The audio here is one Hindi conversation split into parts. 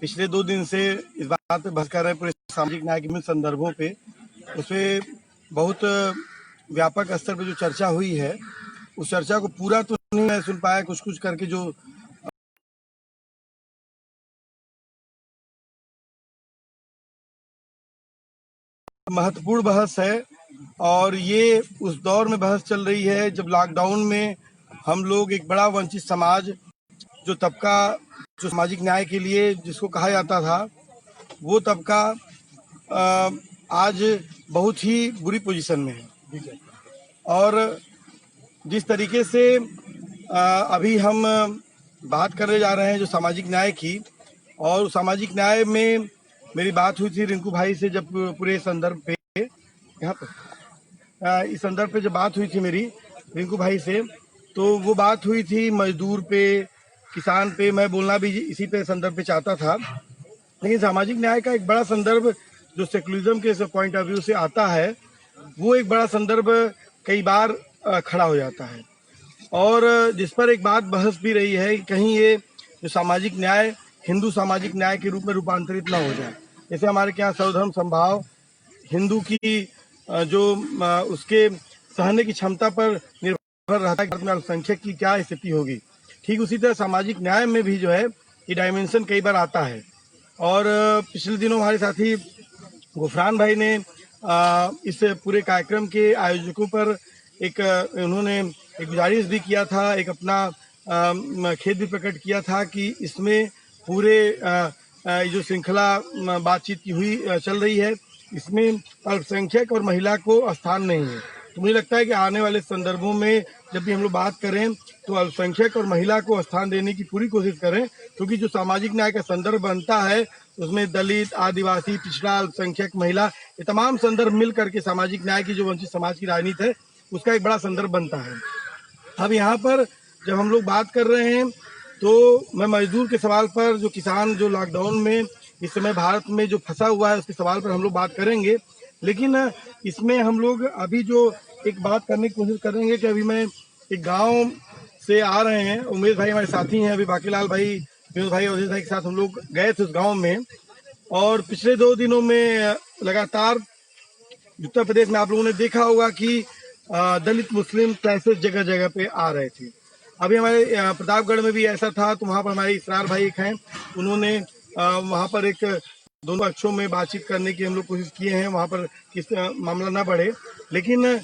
पिछले 2 दिन से इस बात पे बहस कर रहे हैं पूरे सामाजिक न्याय के विभिन्न संदर्भों पे। उसपे बहुत व्यापक स्तर पे जो चर्चा हुई है, उस चर्चा को पूरा तो नहीं मैं सुन पाया, कुछ-कुछ करके जो महत्वपूर्ण बहस है। और ये उस दौर में बहस चल रही है जब लॉकडाउन में हम लोग एक बड़ा वंचित समाज, जो तबका जो सामाजिक न्याय के लिए जिसको कहा जाता था, वो तबका आज बहुत ही बुरी पोजीशन में है। और जिस तरीके से अभी हम बात करने जा रहे हैं जो सामाजिक न्याय की, और सामाजिक न्याय में मेरी बात हुई थी रिंकू भाई से जब पूरे संदर्भ पे यहाँ पर इस संदर्भ पे जब बात हुई थी मेरी रिंकू भाई से, तो वो बात हुई थी मजदूर पे, किसान पे। मैं बोलना भी इसी पे संदर्भ पे चाहता था, लेकिन सामाजिक न्याय का एक बड़ा संदर्भ जो सेकुलरिज्म के पॉइंट ऑफ व्यू से आता है, वो एक बड़ा संदर्भ कई बार खड़ा हो जाता है। और जिस पर एक बात बहस भी रही है कि कहीं ये जो सामाजिक न्याय हिंदू सामाजिक न्याय के रूप में रूपांतरित ना हो जाए। जैसे हमारे यहाँ सर्वधर्म संभाव, हिंदू की जो उसके सहने की क्षमता पर निर्भर रहता है कि अल्पसंख्यक की क्या स्थिति होगी, ठीक उसी तरह सामाजिक न्याय में भी जो है ये डायमेंशन कई बार आता है। और पिछले दिनों हमारे साथी गुफरान भाई ने इस पूरे कार्यक्रम के आयोजकों पर उन्होंने एक गुजारिश भी किया था, एक अपना खेद भी प्रकट किया था कि इसमें पूरे जो श्रृंखला बातचीत की हुई चल रही है, इसमें अल्पसंख्यक और महिला को स्थान नहीं है। तो मुझे लगता है कि आने वाले संदर्भों में जब भी हम लोग बात करें तो अल्पसंख्यक और महिला को स्थान देने की पूरी कोशिश करें, क्योंकि जो सामाजिक न्याय का संदर्भ बनता है उसमें दलित, आदिवासी, पिछड़ा, अल्पसंख्यक, महिला, ये तमाम संदर्भ मिल करके सामाजिक न्याय की जो वंचित समाज की राजनीति है उसका एक बड़ा संदर्भ बनता है। अब यहाँ पर जब हम लोग बात कर रहे हैं तो मैं मजदूर के सवाल पर, जो किसान जो लॉकडाउन में इस समय भारत में जो फंसा हुआ है उसके सवाल पर हम लोग बात करेंगे। लेकिन इसमें हम लोग अभी जो एक बात करने की कोशिश करेंगे कि अभी मैं एक गांव से आ रहे हैं, उमेश भाई हमारे साथी हैं, अभी बाकीलाल भाई, विनोद भाई, अवधेश भाई के साथ हम लोग गए थे उस गाँव में। और पिछले 2 दिनों में लगातार उत्तर प्रदेश में आप लोगों ने देखा होगा कि दलित मुस्लिम क्लासेस जगह जगह पे आ रहे थे। अभी हमारे प्रतापगढ़ में भी ऐसा था, तो वहाँ पर हमारे इसरार भाई एक हैं, उन्होंने वहाँ पर एक दोनों पक्षों में बातचीत करने की हम लोग कोशिश किए हैं, वहाँ पर किस मामला ना बढ़े। लेकिन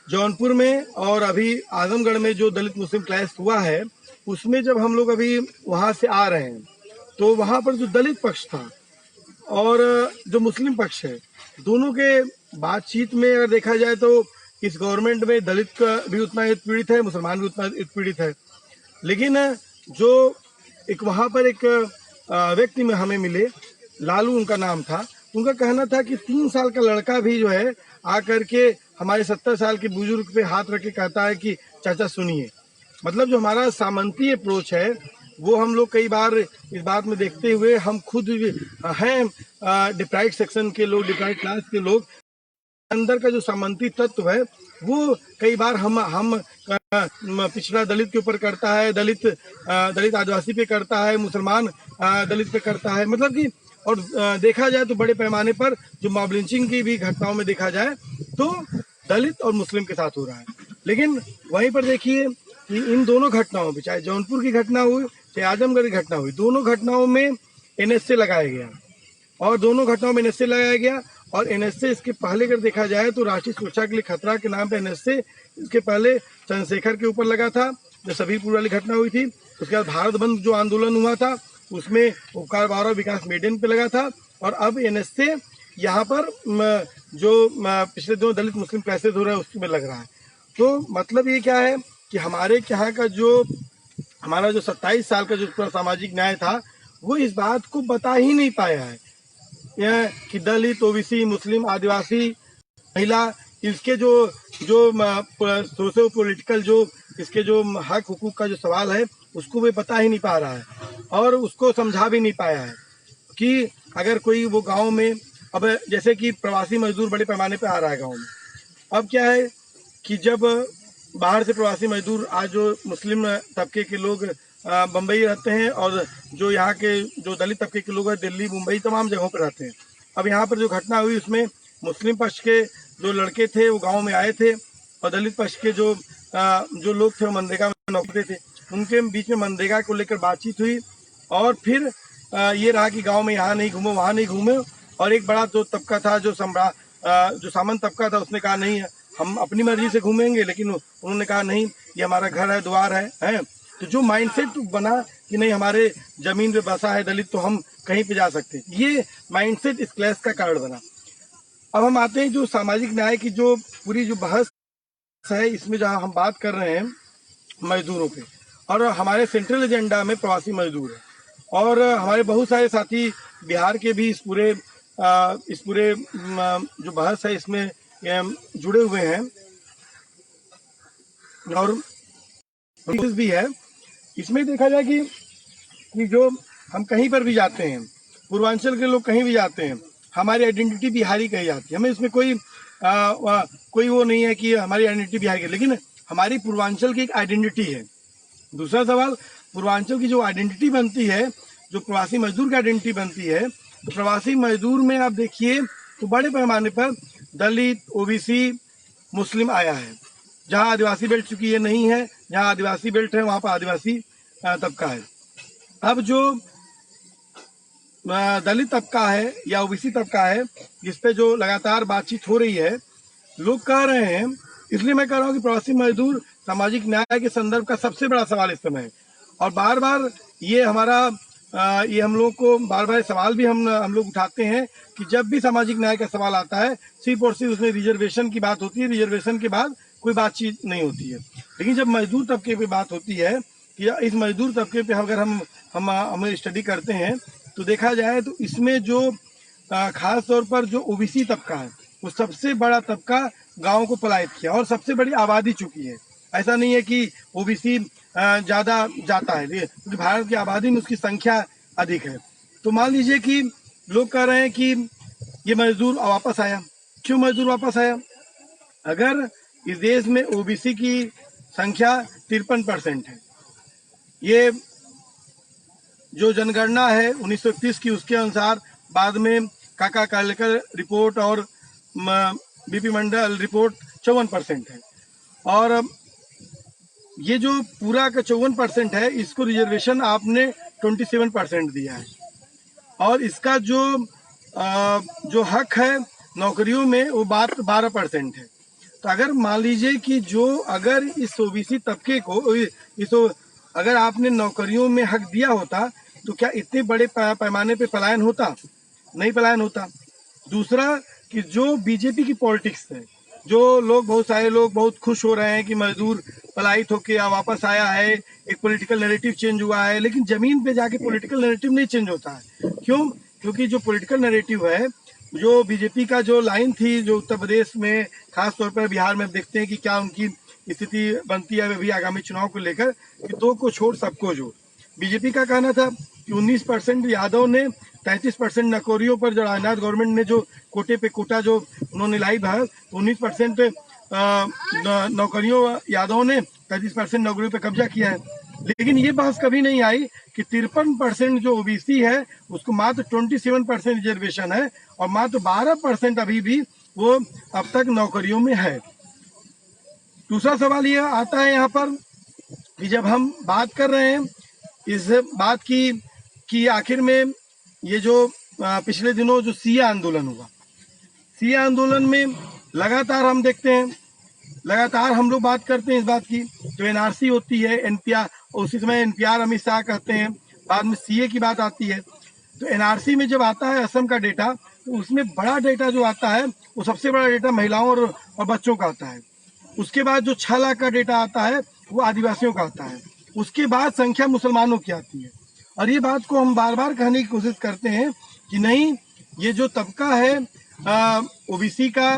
जौनपुर में और अभी आजमगढ़ में जो दलित मुस्लिम क्लैश हुआ है, उसमें जब हम लोग अभी वहाँ से आ रहे हैं तो वहाँ पर जो दलित पक्ष था और जो मुस्लिम पक्ष है, दोनों के बातचीत में अगर देखा जाए तो इस गवर्नमेंट में दलित का भी उतना पीड़ित है, मुसलमान भी उतना पीड़ित है। लेकिन जो एक वहाँ पर एक व्यक्ति में हमें मिले, लालू उनका नाम था, उनका कहना था कि 3 साल का लड़का भी जो है आकर के हमारे 70 साल के बुजुर्ग पे हाथ रख के कहता है कि चाचा सुनिए। मतलब जो हमारा सामंती अप्रोच है वो हम लोग कई बार इस बात में देखते हुए, हम खुद हैं डिप्राइव्ड सेक्शन के लोग, डिप्राइव्ड क्लास के लोग, अंदर का जो सामंती तत्व है वो कई बार हम पिछड़ा दलित के ऊपर करता है, दलित आदिवासी पे करता है, मुसलमान दलित पे करता है। मतलब कि और देखा जाए तो बड़े पैमाने पर जो मॉब लिंचिंग की भी घटनाओं में देखा जाए तो दलित और मुस्लिम के साथ हो रहा है। लेकिन वहीं पर देखिए कि इन दोनों घटनाओं में, चाहे जौनपुर की घटना हुई चाहे आजमगढ़ की घटना हुई, दोनों घटनाओं में एनएसए लगाया गया, और दोनों घटनाओं में एनएसए लगाया गया। और एनएसए इसके पहले अगर देखा जाए तो राष्ट्रीय सुरक्षा के लिए खतरा के नाम पे एनएसए इसके पहले चंद्रशेखर के ऊपर लगा था जब सभीपुर वाली घटना हुई थी। उसके बाद भारत बंद जो आंदोलन हुआ था उसमें उपकार बारह विकास मेडन पे लगा था। और अब एनएसए यहाँ पर जो पिछले दिनों दलित मुस्लिम क्लैशेज हो रहा है उसमें लग रहा है। तो मतलब ये क्या है कि हमारे यहाँ का जो हमारा जो 27 साल का जो पूरा सामाजिक न्याय था वो इस बात को बता ही नहीं पाया है कि दलित, ओबीसी, मुस्लिम, आदिवासी, महिला, इसके जो जो सोशो पॉलिटिकल जो इसके जो हक हुकूक का जो सवाल है उसको भी बता ही नहीं पा रहा है, और उसको समझा भी नहीं पाया है कि अगर कोई वो गांव में, अब जैसे कि प्रवासी मजदूर बड़े पैमाने पे आ रहा है गांव में। अब क्या है कि जब बाहर से प्रवासी मजदूर आज जो मुस्लिम तबके के लोग बम्बई रहते हैं, और जो यहाँ के जो दलित तबके के लोग हैं दिल्ली मुंबई तमाम जगहों पर रहते हैं। अब यहाँ पर जो घटना हुई उसमें मुस्लिम पक्ष के जो लड़के थे वो गांव में आए थे, और दलित पक्ष के जो लोग थे वो मनरेगा में नौकरी थे, उनके बीच में मनरेगा को लेकर बातचीत हुई। और फिर ये रहा कि गांव में यहाँ नहीं घूमो वहाँ नहीं घूमो, और एक बड़ा जो तबका था जो सामंत तबका था उसने कहा नहीं हम अपनी मर्जी से घूमेंगे, लेकिन उन्होंने कहा नहीं ये हमारा घर है द्वार है। तो जो माइंडसेट बना कि नहीं हमारे जमीन पे बसा है दलित तो हम कहीं पे जा सकते, ये माइंडसेट इस क्लैश का कारण बना। अब हम आते हैं जो सामाजिक न्याय की जो पूरी जो बहस है, इसमें जहाँ हम बात कर रहे हैं मजदूरों पे, और हमारे सेंट्रल एजेंडा में प्रवासी मजदूर है, और हमारे बहुत सारे साथी बिहार के भी इस पूरे जो बहस है इसमें जुड़े हुए हैं, और भी है। इसमें देखा जाए कि जो हम कहीं पर भी जाते हैं, पूर्वांचल के लोग कहीं भी जाते हैं, हमारी आइडेंटिटी बिहारी कही जाती है। हमें इसमें कोई वो नहीं है कि हमारी आइडेंटिटी बिहार की, लेकिन हमारी पूर्वांचल की एक आइडेंटिटी है। दूसरा सवाल, पूर्वांचल की जो आइडेंटिटी बनती है, जो प्रवासी मजदूर की आइडेंटिटी बनती है, तो प्रवासी मजदूर में आप देखिए तो बड़े पैमाने पर दलित, ओबीसी, मुस्लिम आया है। जहाँ आदिवासी बेल्ट चूंकि ये नहीं है, जहाँ आदिवासी बेल्ट है वहाँ पर आदिवासी तबका है। अब जो दलित तबका है या ओबीसी तबका है, जिस पे जो लगातार बातचीत हो रही है, लोग कह रहे हैं, इसलिए मैं कह रहा हूँ कि प्रवासी मजदूर सामाजिक न्याय के संदर्भ का सबसे बड़ा सवाल इस समय है। और बार बार ये हम लोग को बार बार सवाल भी हम लोग उठाते हैं कि जब भी सामाजिक न्याय का सवाल आता है सिर्फ और सिर्फ उसमें रिजर्वेशन की बात होती है, रिजर्वेशन के बाद कोई बातचीत नहीं होती है। लेकिन जब मजदूर तबके पे बात होती है कि इस मजदूर तबके पे अगर हम स्टडी करते हैं तो देखा जाए तो इसमें जो खास तौर पर जो ओबीसी तबका है वो सबसे बड़ा तबका गाँव को पलायित किया, और सबसे बड़ी आबादी चुकी है। ऐसा नहीं है कि ओबीसी ज़्यादा जाता है, क्योंकि भारत की आबादी में उसकी संख्या अधिक है। तो मान लीजिए कि लोग कह रहे हैं कि ये मजदूर वापस आया। क्यों मजदूर वापस आया? अगर इस देश में ओबीसी की संख्या 53% है, ये जो जनगणना है 1931 की उसके अनुसार, बाद में काका कालेकर रिपोर्ट और बीपी मंडल रिपोर्ट 54% है, और ये जो पूरा का 54% है इसको रिजर्वेशन आपने 27% दिया है, और इसका जो हक है नौकरियों में वो 12% है। तो अगर मान लीजिए कि अगर इस ओबीसी तबके को अगर आपने नौकरियों में हक दिया होता तो क्या इतने बड़े पैमाने पे पलायन होता? नहीं पलायन होता। दूसरा कि जो बीजेपी की पॉलिटिक्स है, जो बहुत सारे लोग बहुत खुश हो रहे हैं कि मजदूर पलायित होके वापस आया है, एक पॉलिटिकल नैरेटिव चेंज हुआ है, लेकिन जमीन पे जाके पॉलिटिकल नैरेटिव नहीं चेंज होता है। क्यों? क्योंकि जो पॉलिटिकल नैरेटिव है, जो बीजेपी का जो लाइन थी, जो उत्तर प्रदेश में खास तौर पर बिहार में देखते हैं कि क्या उनकी स्थिति बनती है भी आगामी चुनाव को लेकर, कि दो को छोड़ सबको जोड़। बीजेपी का कहना था कि 19% यादव ने, 33% नौकरियों पर जो राजनाथ गवर्नमेंट ने जो कोटे पे कोटा जो उन्होंने लाई है, 19% नौकरियों यादव ने 33% नौकरियों पे कब्जा किया है। लेकिन ये बहस कभी नहीं आई कि 53% जो ओबीसी है उसको मात्र 27% रिजर्वेशन है, और मात्र 12% अभी भी वो अब तक नौकरियों में है। दूसरा सवाल ये आता है यहाँ पर कि जब हम बात कर रहे हैं इस बात की कि आखिर में ये जो पिछले दिनों जो सीए आंदोलन हुआ, सीए आंदोलन में लगातार हम देखते हैं, लगातार हम लोग बात करते हैं इस बात की, जो एनआरसी होती है, एनपीआर, उसी समय एनपीआर अमित शाह कहते हैं, बाद में सीए की बात आती है। तो एनआरसी में जब आता है असम का डेटा, तो उसमें बड़ा डेटा जो आता है वो सबसे बड़ा डेटा महिलाओं और बच्चों का आता है। उसके बाद जो 6 लाख का डेटा आता है वो आदिवासियों का आता है। उसके बाद संख्या मुसलमानों की आती है। और ये बात को हम बार बार कहने की कोशिश करते हैं कि नहीं, ये जो तबका है ओबीसी का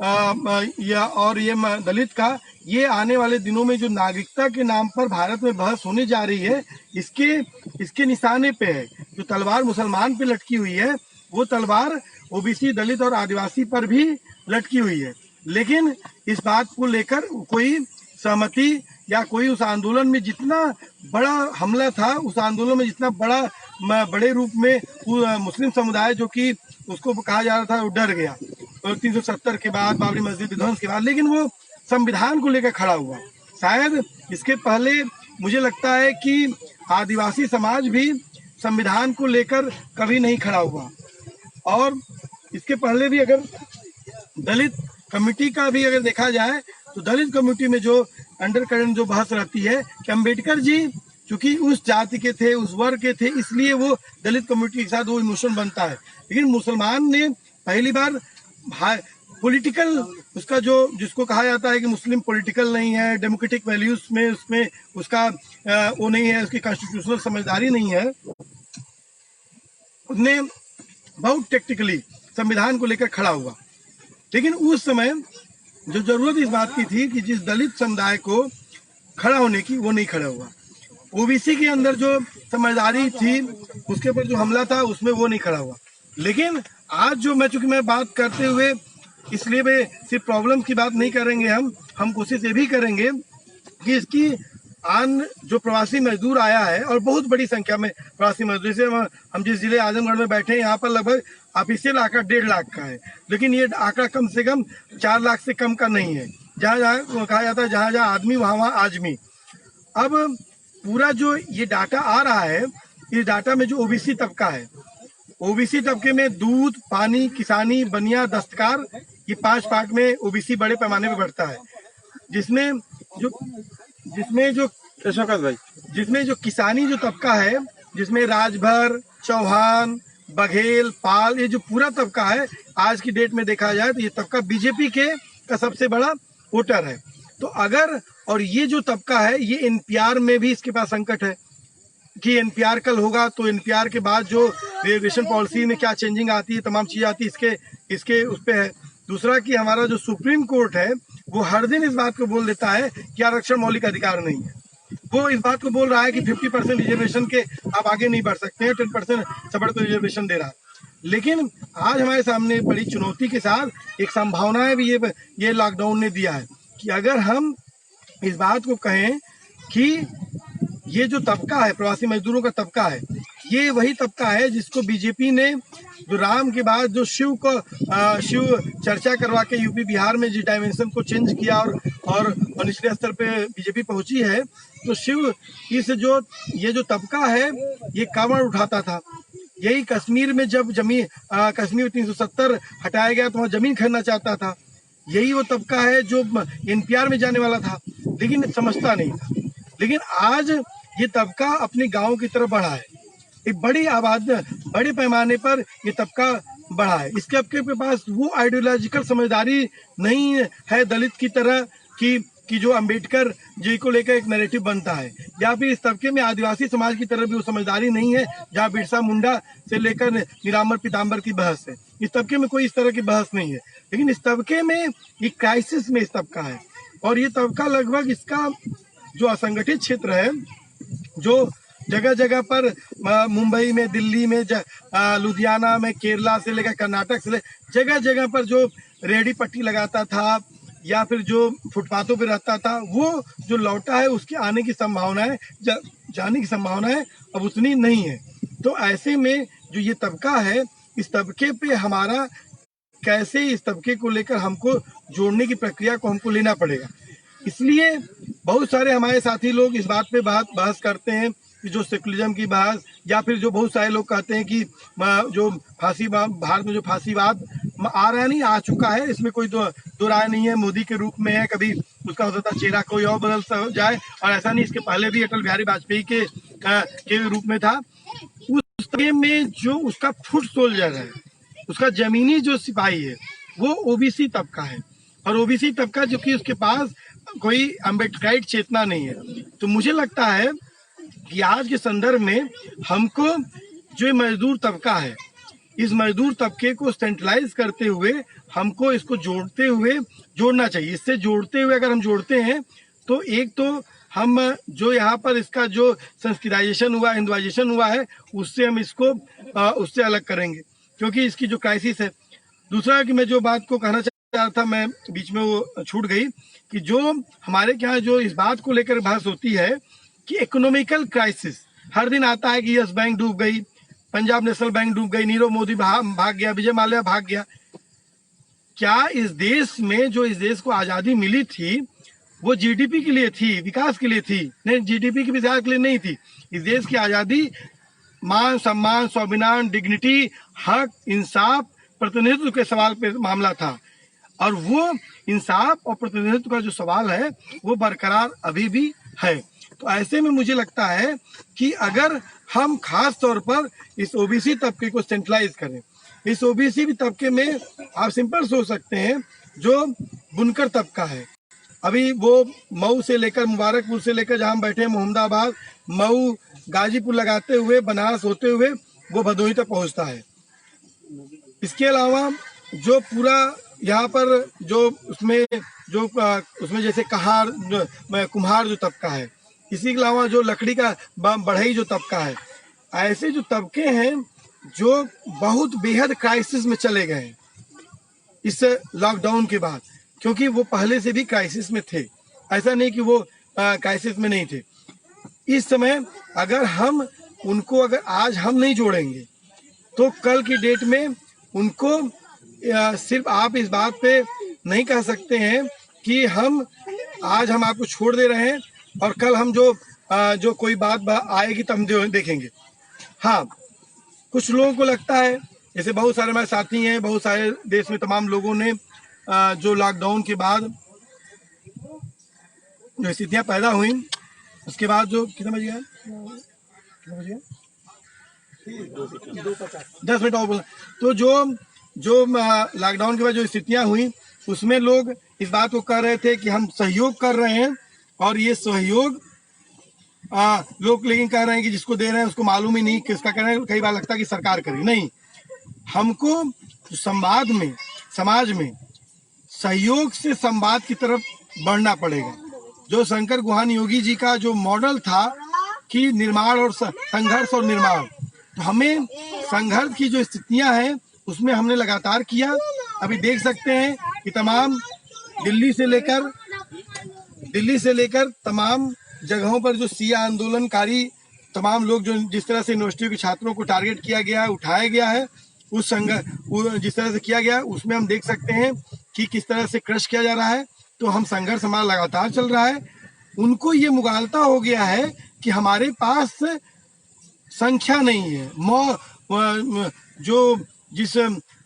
और ये दलित का, ये आने वाले दिनों में जो नागरिकता के नाम पर भारत में बहस होने जा रही है, इसके निशाने पे है। जो तलवार मुसलमान पे लटकी हुई है वो तलवार ओबीसी, दलित और आदिवासी पर भी लटकी हुई है। लेकिन इस बात को लेकर कोई सहमति या कोई उस आंदोलन में जितना बड़ा हमला था, उस आंदोलन में जितना बड़े रूप में मुस्लिम समुदाय जो कि उसको कहा जा रहा था वो डर गया, और 370 के बाद बाबरी मस्जिद विध्वंस के बाद, लेकिन वो संविधान को लेकर खड़ा हुआ। शायद इसके पहले मुझे लगता है कि आदिवासी समाज भी संविधान को लेकर कभी नहीं खड़ा हुआ, और इसके पहले भी अगर दलित कमेटी का भी अगर देखा जाए तो दलित कमेटी में जो अंडरकरेंट जो बहस रहती है कि अम्बेडकर जी चूंकि उस जाति के थे, उस वर्ग के थे, इसलिए वो दलित कम्युनिटी के साथ वो इमोशन बनता है। लेकिन मुसलमान ने पहली बार पॉलिटिकल उसका जो जिसको कहा जाता है कि मुस्लिम पॉलिटिकल नहीं है, डेमोक्रेटिक वैल्यूज में उसमें उसका वो नहीं है, उसकी कॉन्स्टिट्यूशनल समझदारी नहीं है, उसने बहुत टेक्टिकली संविधान को लेकर खड़ा हुआ। लेकिन उस समय जो जरूरत इस बात की थी कि जिस दलित समुदाय को खड़ा होने की, वो नहीं खड़ा हुआ। ओबीसी के अंदर जो समझदारी थी उसके ऊपर जो हमला था उसमें वो नहीं खड़ा हुआ। लेकिन आज जो चूंकि मैं बात करते हुए इसलिए वे सिर्फ प्रॉब्लम की बात नहीं करेंगे, हम कोशिश ये भी करेंगे कि इसकी जो प्रवासी मजदूर आया है, और बहुत बड़ी संख्या में प्रवासी मजदूर, जैसे हम जिस जिले आजमगढ़ में बैठे हैं यहाँ पर लगभग ऑफिशियल आंकड़ा 1.5 लाख का है, लेकिन ये आंकड़ा कम से कम 4 लाख से कम का नहीं है। जहाँ जहाँ कहा जाता है जहाँ जहाँ आदमी वहाँ आजमी। अब पूरा जो ये डाटा आ रहा है, इस डाटा में जो ओबीसी तबका है, ओबीसी तबके में दूध, पानी, किसानी, बनिया, दस्तकार, ये 5 पार्ट में ओबीसी बड़े पैमाने पर बढ़ता है, जिसमें जो किसानी जो तबका है, जिसमें राजभर, चौहान, बघेल, पाल, ये जो पूरा तबका है, आज की डेट में देखा जाए तो ये तबका बीजेपी का सबसे बड़ा वोटर है। तो अगर, और ये जो तबका है ये एनपीआर में भी इसके पास संकट है कि एनपीआर कल होगा तो एनपीआर के बाद जो रिजर्वेशन पॉलिसी में क्या चेंजिंग आती है, तमाम चीजें आती है, इसके उस पे है। दूसरा कि हमारा जो सुप्रीम कोर्ट है वो हर दिन इस बात को बोल देता है कि आरक्षण मौलिक अधिकार नहीं है। वो इस बात को बोल रहा है कि 50% रिजर्वेशन के आप आगे नहीं बढ़ सकते हैं, 10% सबड़ को रिजर्वेशन दे रहा है। लेकिन आज हमारे सामने बड़ी चुनौती के साथ एक संभावना है भी ये लॉकडाउन ने दिया है कि अगर हम इस बात को कहें कि ये जो तबका है, प्रवासी मजदूरों का तबका है, ये वही तबका है जिसको बीजेपी ने जो राम के बाद जो शिव चर्चा करवा के यूपी बिहार में जिस डायमेंशन को चेंज किया और निचले स्तर पे बीजेपी पहुंची है, तो शिव ये जो तबका है ये कांवड़ उठाता था। यही कश्मीर में जब कश्मीर 370 हटाया गया तो वहाँ जमीन खरीदना चाहता था। यही वो तबका है जो एनपीआर में जाने वाला था, लेकिन समझता नहीं था। लेकिन आज ये तबका अपने गांव की तरफ बढ़ा है, एक बड़े पैमाने पर ये तबका बढ़ा है। इसके आपके पास वो आइडियोलॉजिकल समझदारी नहीं है दलित की तरह कि जो अंबेडकर जी को लेकर एक नैरेटिव बनता है, या फिर इस तबके में आदिवासी समाज की तरह भी वो समझदारी नहीं है जहाँ बिरसा मुंडा से लेकर निरामर पीताम्बर की बहस है। इस तबके में कोई इस तरह की बहस नहीं है, लेकिन इस तबके में एक क्राइसिस में इस तबका है। और ये तबका लगभग इसका जो असंगठित क्षेत्र है, जो जगह जगह पर मुंबई में, दिल्ली में, लुधियाना में, केरला से लेकर कर्नाटक से जगह जगह पर जो रेहड़ी पट्टी लगाता था या फिर जो फुटपाथों पे रहता था, वो जो लौटा है उसके आने की संभावना है, जाने की संभावना है अब उतनी नहीं है। तो ऐसे में जो ये तबका है, इस तबके पे हमारा कैसे इस तबके को लेकर हमको जोड़ने की प्रक्रिया को हमको लेना पड़ेगा। इसलिए बहुत सारे हमारे साथी लोग इस बात पे बहस करते हैं कि जो सेकुलरिज्म की बहस, या फिर जो बहुत सारे लोग कहते हैं कि जो भारत में जो फांसीवाद आ रहा है, नहीं आ चुका है, इसमें कोई दो राय नहीं है, मोदी के रूप में है, कभी उसका हो सकता है चेहरा कोई और बदल जाए, और ऐसा नहीं, इसके पहले भी अटल बिहारी वाजपेयी के रूप में था। उस में जो उसका फुट सोल्जर है, उसका जमीनी जो सिपाही है, वो ओबीसी तबका है, और ओबीसी तबका जो कि उसके पास कोई अम्बेडकराइट चेतना नहीं है। तो मुझे लगता है कि आज के संदर्भ में हमको जो मजदूर तबका है, इस मजदूर तबके को सेंट्रलाइज करते हुए हमको इसको जोड़ना चाहिए। इससे जोड़ते हुए अगर हम जोड़ते हैं तो एक तो हम जो यहाँ पर इसका जो संस्कृताइजेशन हुआ, हिंदुआइजेशन हुआ है, उससे हम इसको उससे अलग करेंगे, क्योंकि इसकी जो क्राइसिस है। दूसरा कि मैं जो बात को कहना रहा था मैं, बीच में वो छूट गई कि जो हमारे यहाँ जो इस बात को लेकर बहस होती है कि इकोनॉमिकल क्राइसिस हर दिन आता है कि यस बैंक डूब गई, पंजाब नेशनल बैंक डूब गई, नीरव मोदी भाग गया, विजय माल्या भाग गया। क्या इस देश में जो इस देश को आज़ादी मिली थी वो जीडीपी के लिए थी, विकास के लिए थी? नहीं, जीडीपी के विकास के लिए नहीं थी। इस देश की आज़ादी मान सम्मान, स्वाभिमान, डिग्निटी, हक, इंसाफ, प्रतिनिधित्व के सवाल पे मामला था। और वो इंसाफ और प्रतिनिधित्व का जो सवाल है वो बरकरार अभी भी है। तो ऐसे में मुझे लगता है कि अगर हम खास तौर पर इस ओबीसी तबके को सेंट्रलाइज करें, इस ओबीसी तबके में आप सिंपल सोच सकते हैं जो बुनकर तबका है, अभी वो मऊ से लेकर, मुबारकपुर से लेकर जहाँ हम बैठे हैं, मोहम्मदाबाद, मऊ, गाजीपुर लगाते हुए, बनारस होते हुए वो भदोही तक पहुँचता है। इसके अलावा जो पूरा यहाँ पर जो उसमें जैसे कहार, कुम्हार जो तबका है, इसी के अलावा जो लकड़ी का बढ़ई जो तबका है, ऐसे जो तबके हैं जो बहुत बेहद क्राइसिस में चले गए हैं इस लॉकडाउन के बाद, क्योंकि वो पहले से भी क्राइसिस में थे, ऐसा नहीं कि वो क्राइसिस में नहीं थे। इस समय अगर हम उनको अगर आज हम नहीं जोड़ेंगे तो कल की डेट में उनको सिर्फ आप इस बात पे नहीं कह सकते हैं कि आज हम आपको छोड़ दे रहे हैं और कल हम जो कोई बात आएगी तो हम देखेंगे। हाँ, कुछ लोगों को लगता है, जैसे बहुत सारे हमारे साथी हैं, बहुत सारे देश में तमाम लोगों ने जो लॉकडाउन के बाद जो स्थितियाँ पैदा हुई, उसके बाद जो कितना बज गया 10 मिनट और बोला, तो जो लॉकडाउन के बाद जो स्थितियाँ हुई उसमें लोग इस बात को कह रहे थे कि हम सहयोग कर रहे हैं, और ये सहयोग लोग लेकिन कह रहे हैं कि जिसको दे रहे हैं उसको मालूम ही नहीं किसका कर रहे हैं। कई बार लगता है कि सरकार करे, नहीं, हमको संवाद में, समाज में सहयोग से संवाद की तरफ बढ़ना पड़ेगा। जो शंकर गुहान योगी जी का जो मॉडल था कि निर्माण और संघर्ष और निर्माण, तो हमें संघर्ष की जो स्थितियां हैं उसमें हमने लगातार किया। अभी देख सकते हैं कि तमाम दिल्ली से लेकर तमाम जगहों पर जो सिया आंदोलनकारी तमाम लोग, जो जिस तरह से यूनिवर्सिटियों के छात्रों को टारगेट किया गया है, उठाया गया है, उस जिस तरह से किया गया उसमें हम देख सकते हैं कि किस तरह से क्रश किया जा रहा है। तो हम संघर्ष हमारा लगातार चल रहा है। उनको ये मुगालता हो गया है कि हमारे पास संख्या नहीं है, जो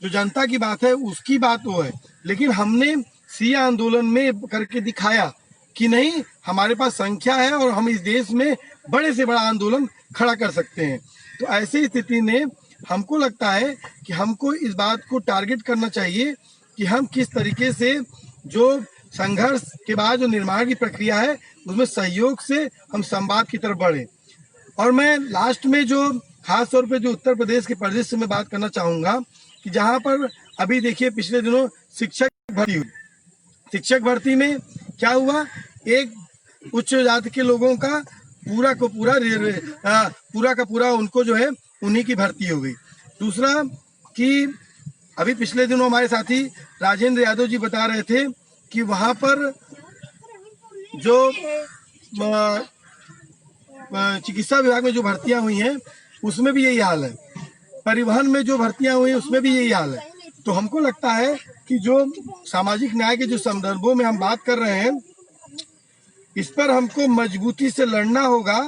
जनता की बात है उसकी बात वो है, लेकिन हमने सिया आंदोलन में करके दिखाया कि नहीं, हमारे पास संख्या है और हम इस देश में बड़े से बड़ा आंदोलन खड़ा कर सकते हैं। तो ऐसी स्थिति में हमको लगता है कि हमको इस बात को टारगेट करना चाहिए कि हम किस तरीके से जो संघर्ष के बाद जो निर्माण की प्रक्रिया है उसमें सहयोग से हम संवाद की तरफ बढ़े। और मैं लास्ट में जो खास तौर पे जो उत्तर प्रदेश के परिदृश्य में बात करना चाहूँगा कि जहाँ पर अभी देखिए पिछले दिनों शिक्षक भर्ती हुई, शिक्षक भर्ती में क्या हुआ, एक उच्च जाति के लोगों का पूरा का पूरा उनको जो है उन्हीं की भर्ती हो गई। दूसरा कि अभी पिछले दिनों हमारे साथी राजेंद्र यादव जी बता रहे थे कि वहाँ पर जो चिकित्सा विभाग में जो भर्तियां हुई हैं उसमें भी यही हाल है, परिवहन में जो भर्तियां हुई हैं उसमें भी यही हाल है। तो हमको लगता है कि जो सामाजिक न्याय के जो संदर्भों में हम बात कर रहे हैं इस पर हमको मजबूती से लड़ना होगा।